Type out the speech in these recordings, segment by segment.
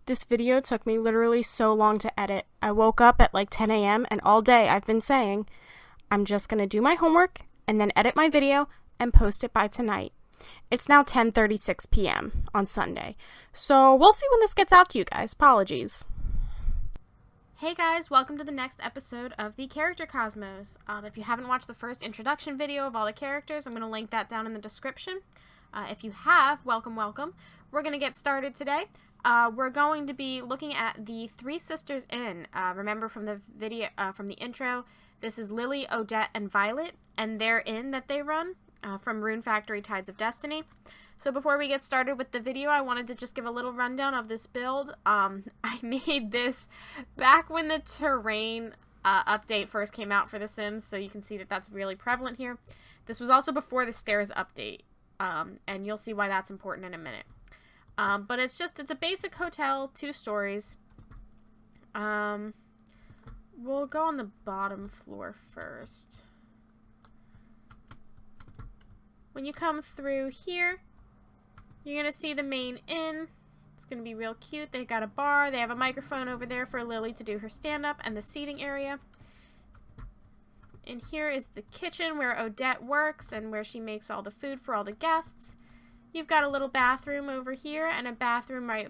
This video took me literally so long to edit. I woke up at like 10 a.m. and all day I've been saying, I'm just gonna do my homework and then edit my video and post it by tonight. It's now 10:36 p.m. on Sunday, so we'll see when this gets out to you guys. Apologies. Hey guys, welcome to the next episode of the Character Cosmos. If you haven't watched the first introduction video of all the characters, I'm going to link that down in the description. If you have, welcome. We're going to get started today. We're going to be looking at the Three Sisters Inn. Remember from the video, from the intro, this is Lily, Odette, and Violet, and their inn that they run from Rune Factory, Tides of Destiny. So before we get started with the video, I wanted to just give a little rundown of this build. I made this back when the terrain update first came out for The Sims, so you can see that that's really prevalent here. This was also before the stairs update, and you'll see why that's important in a minute. But it's a basic hotel, 2 stories. We'll go on the bottom floor first. When you come through here, you're going to see the main inn. It's going to be real cute. They got a bar. They have a microphone over there for Lily to do her stand-up, and the seating area. And here is the kitchen where Odette works and where she makes all the food for all the guests. You've got a little bathroom over here and a bathroom right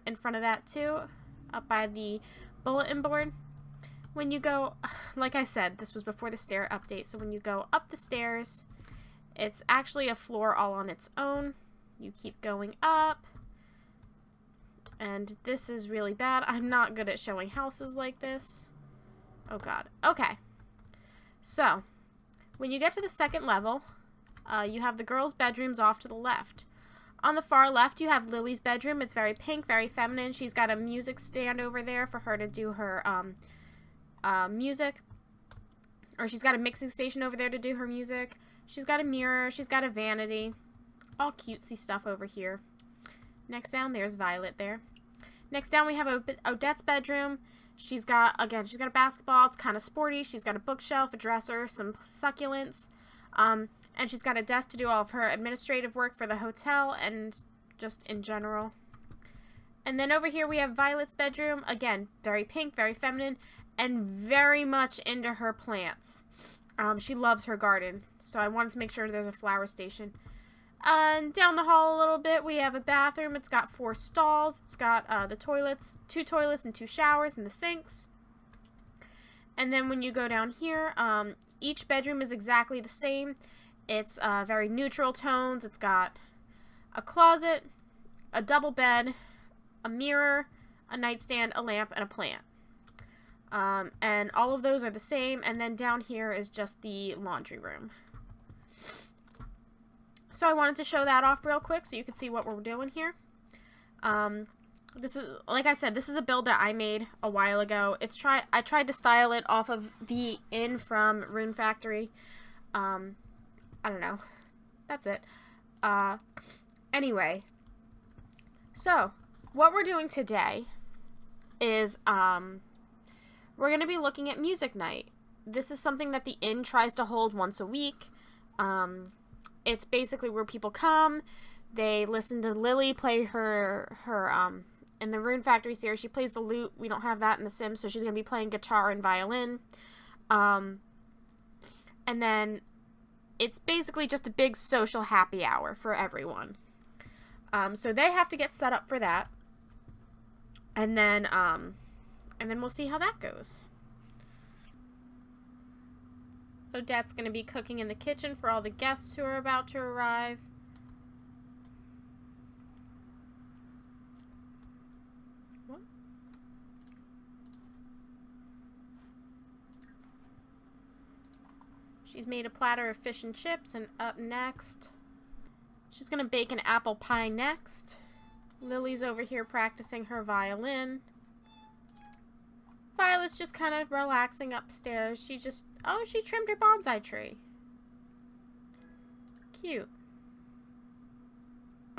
in front of that too, up by the bulletin board. When you go, like I said, this was before the stair update, so when you go up the stairs, it's actually a floor all on its own. You keep going up, and this is really bad. I'm not good at showing houses like this. Oh god. Okay. So, when you get to the second level, you have the girls' bedrooms off to the left. On the far left, you have Lily's bedroom. It's very pink, very feminine. She's got a music stand over there for her to do her music. Or she's got a mixing station over there to do her music. She's got a mirror. She's got a vanity. All cutesy stuff over here. Next down, there's Violet there. Next down, we have Odette's bedroom. She's got a basketball. It's kind of sporty. She's got a bookshelf, a dresser, some succulents. And she's got a desk to do all of her administrative work for the hotel and just in general. And then over here we have Violet's bedroom. Again, very pink, very feminine, and very much into her plants. She loves her garden, so I wanted to make sure there's a flower station. And down the hall a little bit, we have a bathroom. It's got 4 stalls. It's got the toilets, 2 toilets and 2 showers and the sinks. And then when you go down here, each bedroom is exactly the same. It's very neutral tones. It's got a closet, a double bed, a mirror, a nightstand, a lamp, and a plant. And all of those are the same. And then down here is just the laundry room. So I wanted to show that off real quick so you can see what we're doing here. This is, like I said, this is a build that I made a while ago. I tried to style it off of the inn from Rune Factory. I don't know. That's it. Anyway. So, what we're doing today is, we're going to be looking at music night. This is something that the inn tries to hold once a week. It's basically where people come, they listen to Lily play her in the Rune Factory series, she plays the lute. We don't have that in The Sims, so she's going to be playing guitar and violin. And then it's basically just a big social happy hour for everyone. So they have to get set up for that. And then we'll see how that goes. Odette's going to be cooking in the kitchen for all the guests who are about to arrive. What? She's made a platter of fish and chips, and up next, she's going to bake an apple pie next. Lily's over here practicing her violin. Violet's just kind of relaxing upstairs. She trimmed her bonsai tree. Cute.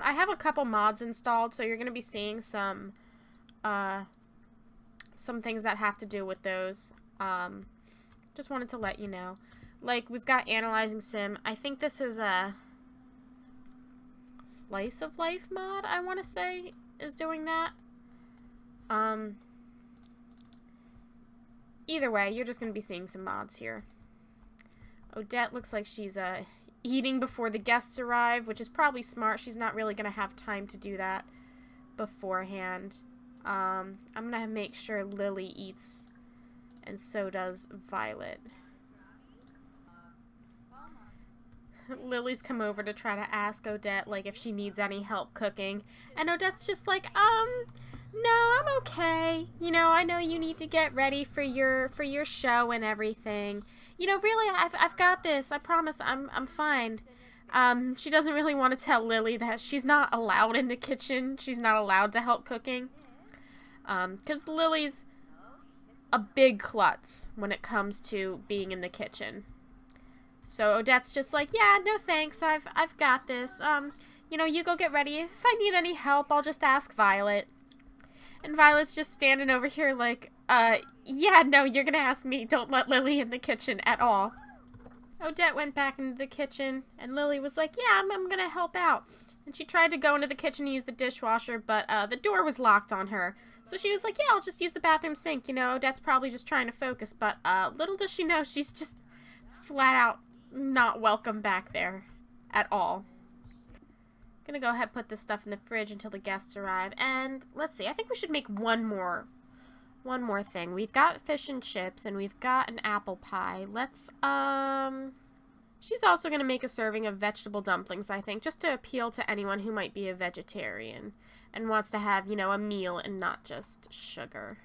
I have a couple mods installed, so you're going to be seeing some things that have to do with those. Just wanted to let you know. Like, we've got Analyzing Sim. I think this is a Slice of Life mod, I want to say, is doing that. Um, either way, you're just going to be seeing some mods here. Odette looks like she's eating before the guests arrive, which is probably smart. She's not really going to have time to do that beforehand. I'm going to make sure Lily eats, and so does Violet. Lily's come over to try to ask Odette, like, if she needs any help cooking. And Odette's just like, no, I'm okay. You know, I know you need to get ready for your show and everything. You know, really, I've got this. I promise I'm fine. She doesn't really want to tell Lily that she's not allowed in the kitchen. She's not allowed to help cooking. 'Cause Lily's a big klutz when it comes to being in the kitchen. So Odette's just like, yeah, no thanks, I've got this. You know, you go get ready. If I need any help, I'll just ask Violet. And Violet's just standing over here like, yeah, no, you're gonna ask me. Don't let Lily in the kitchen at all. Odette went back into the kitchen, and Lily was like, yeah, I'm gonna help out. And she tried to go into the kitchen to use the dishwasher, but the door was locked on her. So she was like, yeah, I'll just use the bathroom sink. You know, Odette's probably just trying to focus, but little does she know, she's just flat out not welcome back there at all. Gonna go ahead and put this stuff in the fridge until the guests arrive. And let's see, I think we should make one more thing. We've got fish and chips, and we've got an apple pie. Let's, she's also gonna make a serving of vegetable dumplings, I think, just to appeal to anyone who might be a vegetarian and wants to have, you know, a meal and not just sugar.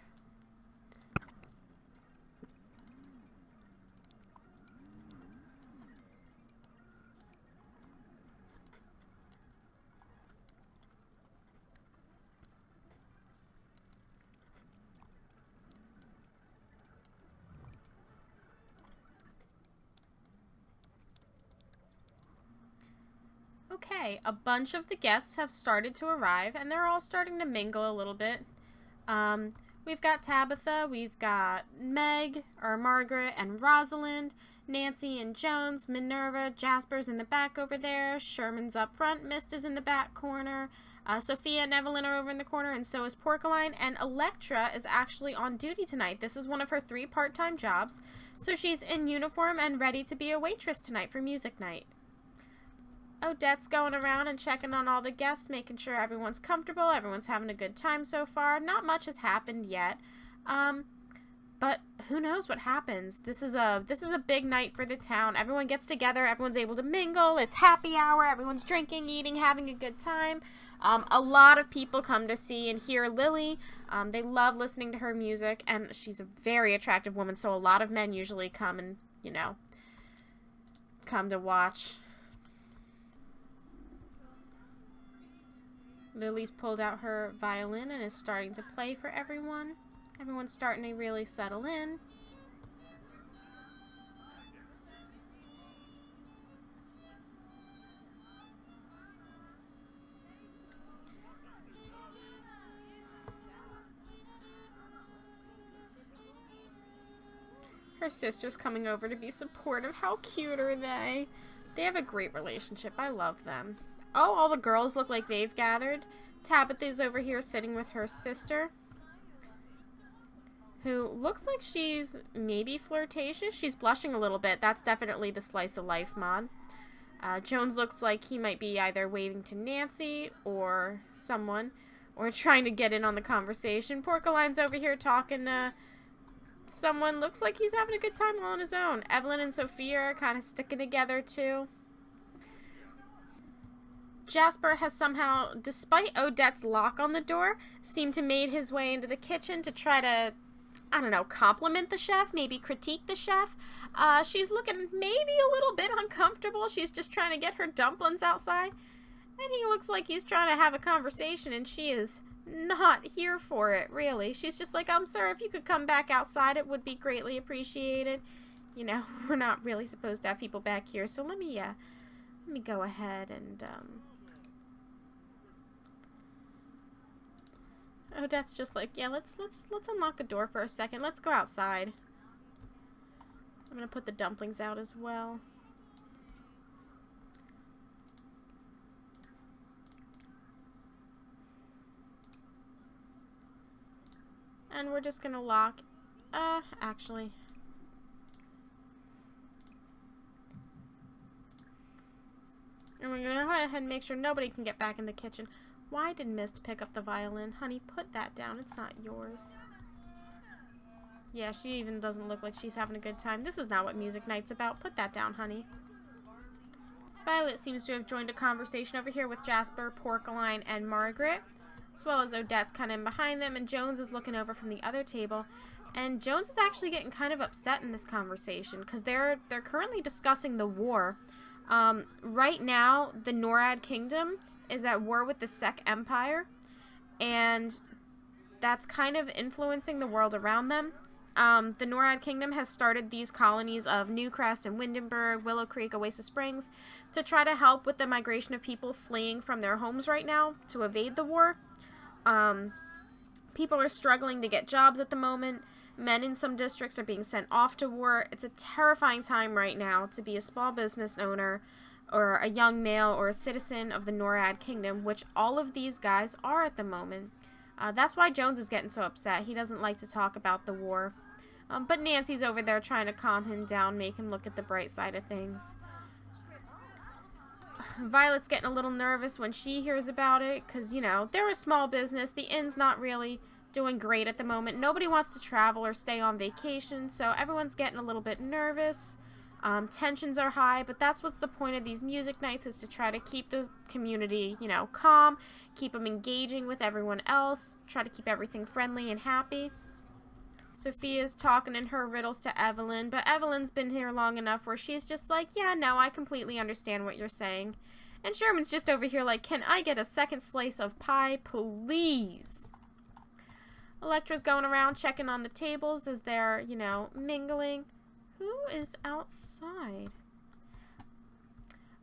Okay, a bunch of the guests have started to arrive, and they're all starting to mingle a little bit. We've got Tabitha, we've got Meg, or Margaret, and Rosalind, Nancy and Jones, Minerva, Jasper's in the back over there, Sherman's up front, Mist is in the back corner, Sophia and Evelyn are over in the corner, and so is Porcaline, and Electra is actually on duty tonight. This is one of her 3 part-time jobs, so she's in uniform and ready to be a waitress tonight for music night. Odette's going around and checking on all the guests, making sure everyone's comfortable, everyone's having a good time so far. Not much has happened yet, but who knows what happens. This is a big night for the town. Everyone gets together, everyone's able to mingle, it's happy hour, everyone's drinking, eating, having a good time. A lot of people come to see and hear Lily. They love listening to her music, and she's a very attractive woman, so a lot of men usually come and, you know, come to watch. Lily's pulled out her violin and is starting to play for everyone. Everyone's starting to really settle in. Her sister's coming over to be supportive. How cute are they? They have a great relationship. I love them. Oh, all the girls look like they've gathered. Tabitha's over here sitting with her sister, who looks like she's maybe flirtatious. She's blushing a little bit. That's definitely the slice of life mod. Jones looks like he might be either waving to Nancy or someone, or trying to get in on the conversation. Porcaline's over here talking to someone. Looks like he's having a good time all on his own. Evelyn and Sophia are kind of sticking together too. Jasper has somehow, despite Odette's lock on the door, seemed to made his way into the kitchen to try to, I don't know, compliment the chef, maybe critique the chef. She's looking maybe a little bit uncomfortable. She's just trying to get her dumplings outside. And he looks like he's trying to have a conversation, and she is not here for it, really. She's just like, sir, if you could come back outside, it would be greatly appreciated. You know, we're not really supposed to have people back here, so let me go ahead and, Odette's just like, yeah, let's unlock the door for a second. Let's go outside. I'm gonna put the dumplings out as well. And we're just gonna lock, actually. And we're gonna go ahead and make sure nobody can get back in the kitchen. Why did Mist pick up the violin? Honey, put that down. It's not yours. Yeah, she even doesn't look like she's having a good time. This is not what music night's about. Put that down, honey. Violet seems to have joined a conversation over here with Jasper, Porcelain, and Margaret, as well as Odette's kind of in behind them, and Jones is looking over from the other table. And Jones is actually getting kind of upset in this conversation because they're currently discussing the war. Right now, the Norad Kingdom is at war with the Sechs Empire, and that's kind of influencing the world around them. The Norad Kingdom has started these colonies of Newcrest and Windenburg, Willow Creek, Oasis Springs to try to help with the migration of people fleeing from their homes right now to evade the war. People are struggling to get jobs at the moment. Men in some districts are being sent off to war. It's a terrifying time right now to be a small business owner or a young male or a citizen of the Norad Kingdom, which all of these guys are at the moment. That's why Jones is getting so upset. He doesn't like to talk about the war. But Nancy's over there trying to calm him down, make him look at the bright side of things. Violet's getting a little nervous when she hears about it because, you know, they're a small business. The inn's not really doing great at the moment. Nobody wants to travel or stay on vacation, so everyone's getting a little bit nervous. Tensions are high, but that's what's the point of these music nights, is to try to keep the community, you know, calm, keep them engaging with everyone else, try to keep everything friendly and happy. Sophia's talking in her riddles to Evelyn, but Evelyn's been here long enough where she's just like, yeah, no, I completely understand what you're saying. And Sherman's just over here like, can I get a second slice of pie, please? Electra's going around checking on the tables as they're, you know, mingling. Who is outside?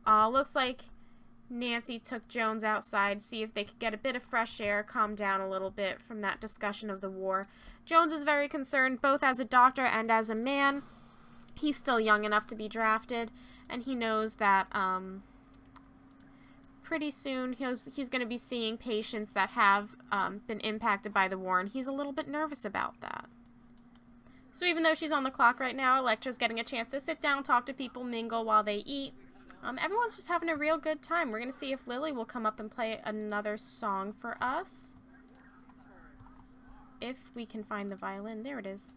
Looks like Nancy took Jones outside, see if they could get a bit of fresh air, calm down a little bit from that discussion of the war. Jones is very concerned, both as a doctor and as a man. He's still young enough to be drafted, and he knows that, pretty soon he's going to be seeing patients that have, been impacted by the war, and he's a little bit nervous about that. So even though she's on the clock right now, Electra's getting a chance to sit down, talk to people, mingle while they eat. Everyone's just having a real good time. We're going to see if Lily will come up and play another song for us. If we can find the violin. There it is.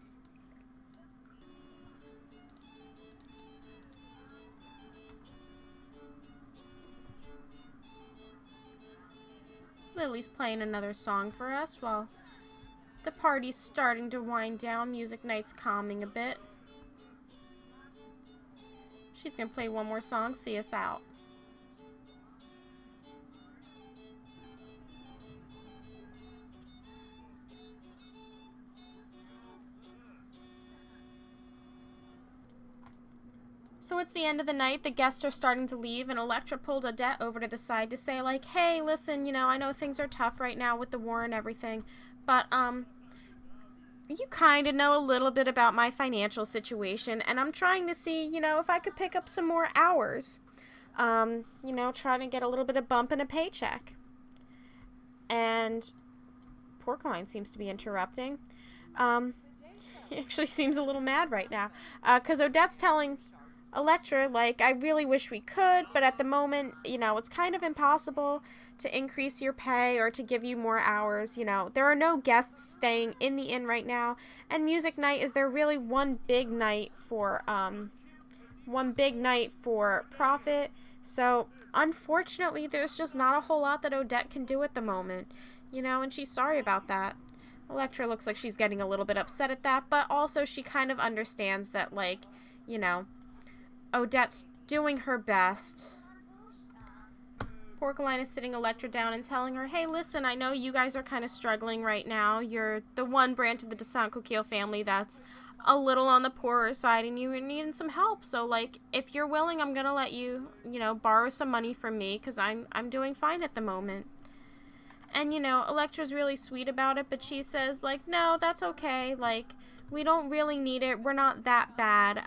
Lily's playing another song for us while the party's starting to wind down. Music night's calming a bit. She's gonna play one more song, see us out. So it's the end of the night, the guests are starting to leave, and Electra pulled Odette over to the side to say, like, hey, listen, you know, I know things are tough right now with the war and everything, but, you kind of know a little bit about my financial situation, and I'm trying to see, you know, if I could pick up some more hours. You know, trying to get a little bit of bump in a paycheck. And Porcelain seems to be interrupting. He actually seems a little mad right now, because Odette's telling Electra, like, I really wish we could, but at the moment, you know, it's kind of impossible to increase your pay or to give you more hours. You know, there are no guests staying in the inn right now, and music night is there really one big night for profit. So unfortunately, there's just not a whole lot that Odette can do at the moment, you know, and she's sorry about that. Electra looks like she's getting a little bit upset at that, but also she kind of understands that, like, you know, Odette's doing her best. Porcelain is sitting Electra down and telling her, hey, listen, I know you guys are kind of struggling right now. You're the one branch of the Descent Coquille family that's a little on the poorer side, and you're needing some help. So, like, if you're willing, I'm gonna let you, you know, borrow some money from me, because I'm doing fine at the moment. And, you know, Electra's really sweet about it, but she says, like, no, that's okay. Like, we don't really need it. We're not that bad.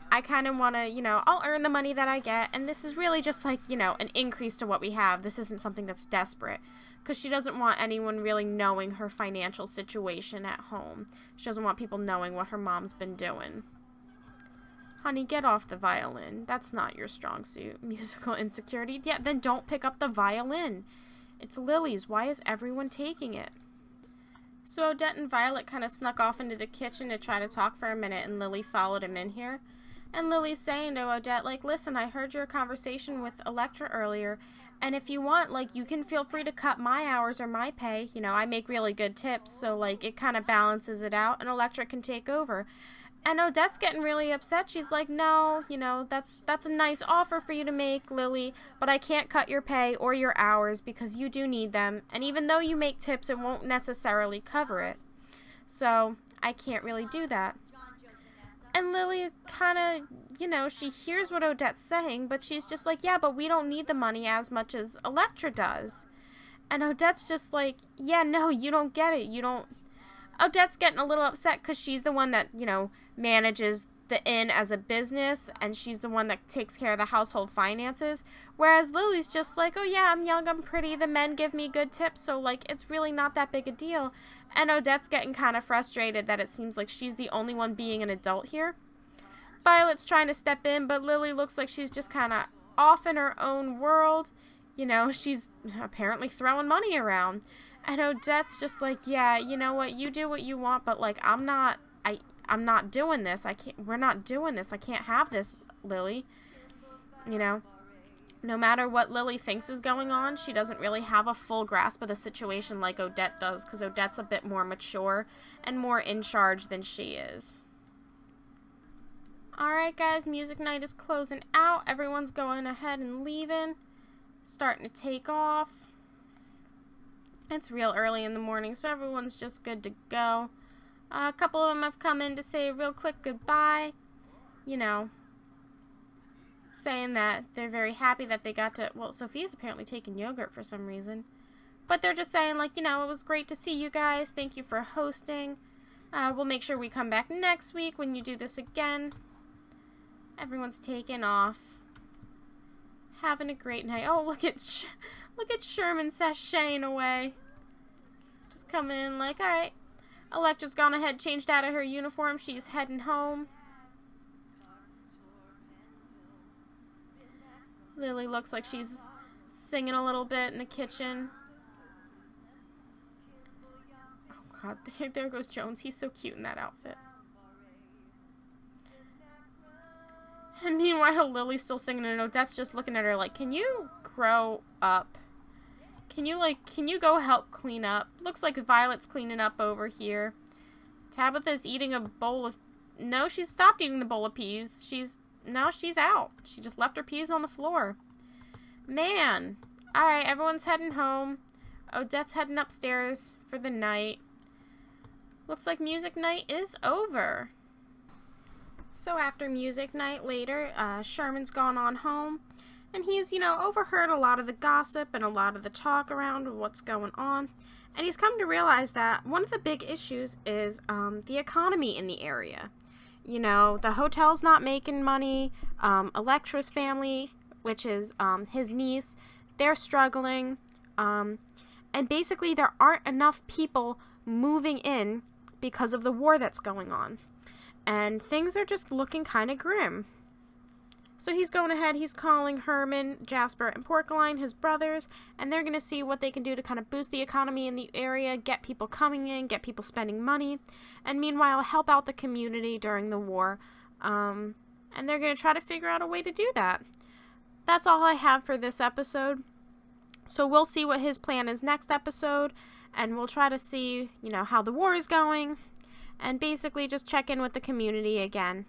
I kind of want to, you know, I'll earn the money that I get, and this is really just like, you know, an increase to what we have. This isn't something that's desperate. because she doesn't want anyone really knowing her financial situation at home. She doesn't want people knowing what her mom's been doing. Honey, get off the violin. That's not your strong suit. Musical insecurity? Yeah, then don't pick up the violin. It's Lily's. Why is everyone taking it? So Odette and Violet kind of snuck off into the kitchen to try to talk for a minute, and Lily followed him in here. And Lily's saying to Odette, like, listen, I heard your conversation with Electra earlier, and if you want, like, you can feel free to cut my hours or my pay. You know, I make really good tips, so, like, it kind of balances it out, and Electra can take over. And Odette's getting really upset. She's like, no, you know, that's a nice offer for you to make, Lily, but I can't cut your pay or your hours because you do need them, and even though you make tips, it won't necessarily cover it. So, I can't really do that. And Lily kind of, you know, she hears what Odette's saying, but she's just like, yeah, but we don't need the money as much as Electra does. And Odette's just like, yeah, no, you don't get it. You don't. Odette's getting a little upset because she's the one that, you know, manages the inn as a business, and she's the one that takes care of the household finances. Whereas Lily's just like, oh yeah, I'm young, I'm pretty, the men give me good tips, so, like, it's really not that big a deal. And Odette's getting kind of frustrated that it seems like she's the only one being an adult here. Violet's trying to step in, but Lily looks like she's just kind of off in her own world. You know, she's apparently throwing money around. And Odette's just like, yeah, you know what, you do what you want, but, like, I'm not doing this. We're not doing this. I can't have this, Lily. You know, no matter what Lily thinks is going on, she doesn't really have a full grasp of the situation like Odette does, because Odette's a bit more mature and more in charge than she is. Alright guys, music night is closing out. Everyone's going ahead and leaving. Starting to take off. It's real early in the morning, so everyone's just good to go. A couple of them have come in to say a real quick goodbye. You know, saying that they're very happy that they got to... Well, Sophia's apparently taking yogurt for some reason. But they're just saying, like, you know, it was great to see you guys. Thank you for hosting. We'll make sure we come back next week when you do this again. Everyone's taking off. Having a great night. Oh, look at Sherman sashaying away. Just coming in like, alright. Electra's gone ahead, changed out of her uniform. She's heading home. Lily looks like she's singing a little bit in the kitchen. Oh god, there goes Jones. He's so cute in that outfit. And meanwhile, Lily's still singing, and Odette's just looking at her like, can you grow up? Can you go help clean up? Looks like Violet's cleaning up over here. Tabitha's eating a bowl of... No, she's stopped eating the bowl of peas. Now she's out. She just left her peas on the floor. Man. Alright, everyone's heading home. Odette's heading upstairs for the night. Looks like music night is over. So after music night later, Sherman's gone on home. And he's, you know, overheard a lot of the gossip and a lot of the talk around what's going on. And he's come to realize that one of the big issues is the economy in the area. You know, the hotel's not making money. Electra's family, which is his niece, they're struggling. And basically there aren't enough people moving in because of the war that's going on. And things are just looking kind of grim. So he's going ahead, he's calling Herman, Jasper, and Porcelain, his brothers, and they're going to see what they can do to kind of boost the economy in the area, get people coming in, get people spending money, and meanwhile help out the community during the war. And they're going to try to figure out a way to do that. That's all I have for this episode. So we'll see what his plan is next episode, and we'll try to see, you know, how the war is going, and basically just check in with the community again.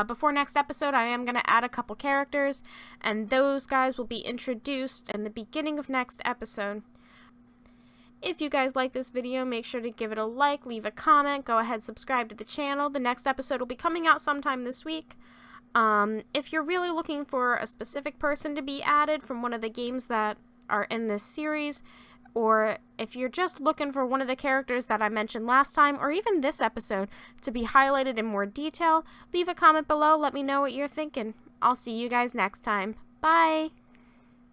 Before next episode, I am going to add a couple characters, and those guys will be introduced in the beginning of next episode. If you guys like this video, make sure to give it a like, leave a comment, go ahead, subscribe to the channel. The next episode will be coming out sometime this week. If you're really looking for a specific person to be added from one of the games that are in this series, or if you're just looking for one of the characters that I mentioned last time, or even this episode, to be highlighted in more detail, leave a comment below, let me know what you're thinking. I'll see you guys next time. Bye!